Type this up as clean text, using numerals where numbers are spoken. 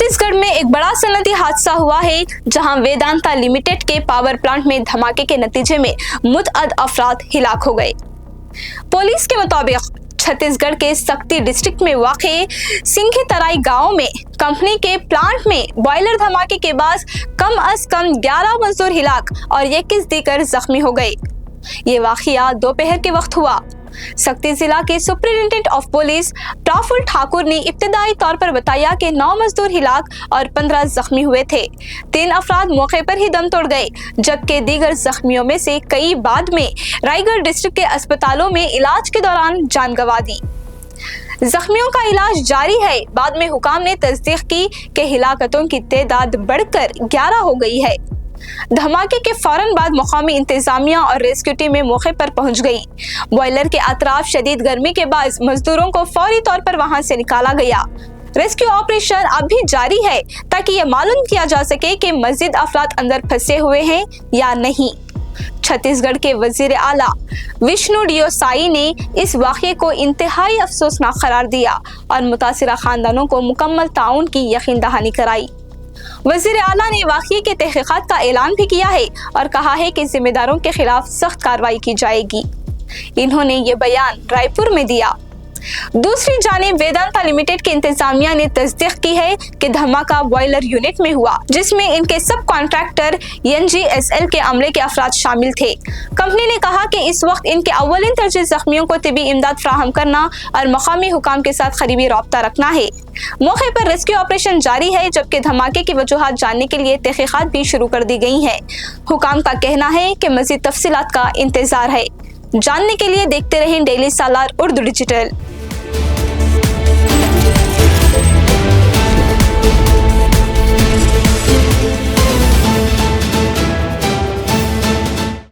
छत्तीसगढ़ में एक बड़ा सनती हादसा हुआ है, जहां वेदांता लिमिटेड के पावर प्लांट में धमाके के नतीजे में मुतअद्दिद अफराद हिलाक हो गए। पुलिस के मुताबिक छत्तीसगढ़ के सक्ती डिस्ट्रिक्ट में वाक़े सिंघी तराई गांव में कंपनी के प्लांट में बॉयलर धमाके के बाद कम अज कम 11 मजदूर हिलाक और 21 दीगर जख्मी हो गए। ये वाक़या दोपहर के वक्त हुआ। सक्ती जिला के superintendent of police Prafulla Thakur ने इब्तदाई तौर पर बताया कि 9 मजदूर हिलाक और 15 जख्मी हुए थे। 3 अफराद मौके पर ही दम तोड़ गए, जबकि दीगर जख्मियों में से कई बाद में रायगढ़ डिस्ट्रिक्ट के अस्पतालों में इलाज के दौरान जान गंवा दी। जख्मियों का इलाज जारी है। बाद में हुकाम ने तस्दीक की कि हिलाकतों की तादाद बढ़कर 11 हो गई है। धमाके के फौरन बाद मुकामी इंतजामिया और रेस्क्यू टीमें मौके पर पहुंच गई। बॉयलर के अतराफ शदीद गर्मी के बाद मजदूरों को फौरी तौर पर वहां से निकाला गया। रेस्क्यू ऑपरेशन अब भी जारी है ताकि ये मालूम किया जा सके कि मजीद अफराद अंदर फंसे हुए हैं या नहीं। छत्तीसगढ़ के वजीर आला विष्णु डियो साई ने इस वाक़ये को इंतहाई अफसोसनाक करार दिया और मुतासिरा खानदानों को मुकम्मल ताउन की यकीन दहानी कराई। वजीर आला ने वाक़ये के तहक़ीक़ात का ऐलान भी किया है और कहा है कि जिम्मेदारों के खिलाफ सख्त कार्रवाई की जाएगी। इन्होंने ये बयान रायपुर में दिया। दूसरी जानिब वेदांता लिमिटेड के इंतजामिया ने तस्दीक की है कि धमाका बॉयलर यूनिट में हुआ, जिसमें इनके सब कॉन्ट्रैक्टर NGSL के अमले के अफराद शामिल थे। कंपनी ने कहा कि इस वक्त इनके अव्वलिन तरजीह जख्मियों को तिबी इमदाद फराहम करना और मकामी हुकाम के साथ करीबी रब्ता रखना है। मौके पर रेस्क्यू ऑपरेशन जारी है, जबकि धमाके की वजूहात जानने के लिए तहक़ीक़ात भी शुरू कर दी गई हैं। हुकाम का कहना है कि मज़ीद तफसीलात का इंतजार है। जानने के लिए देखते रहें डेली सालार उर्दू डिजिटल।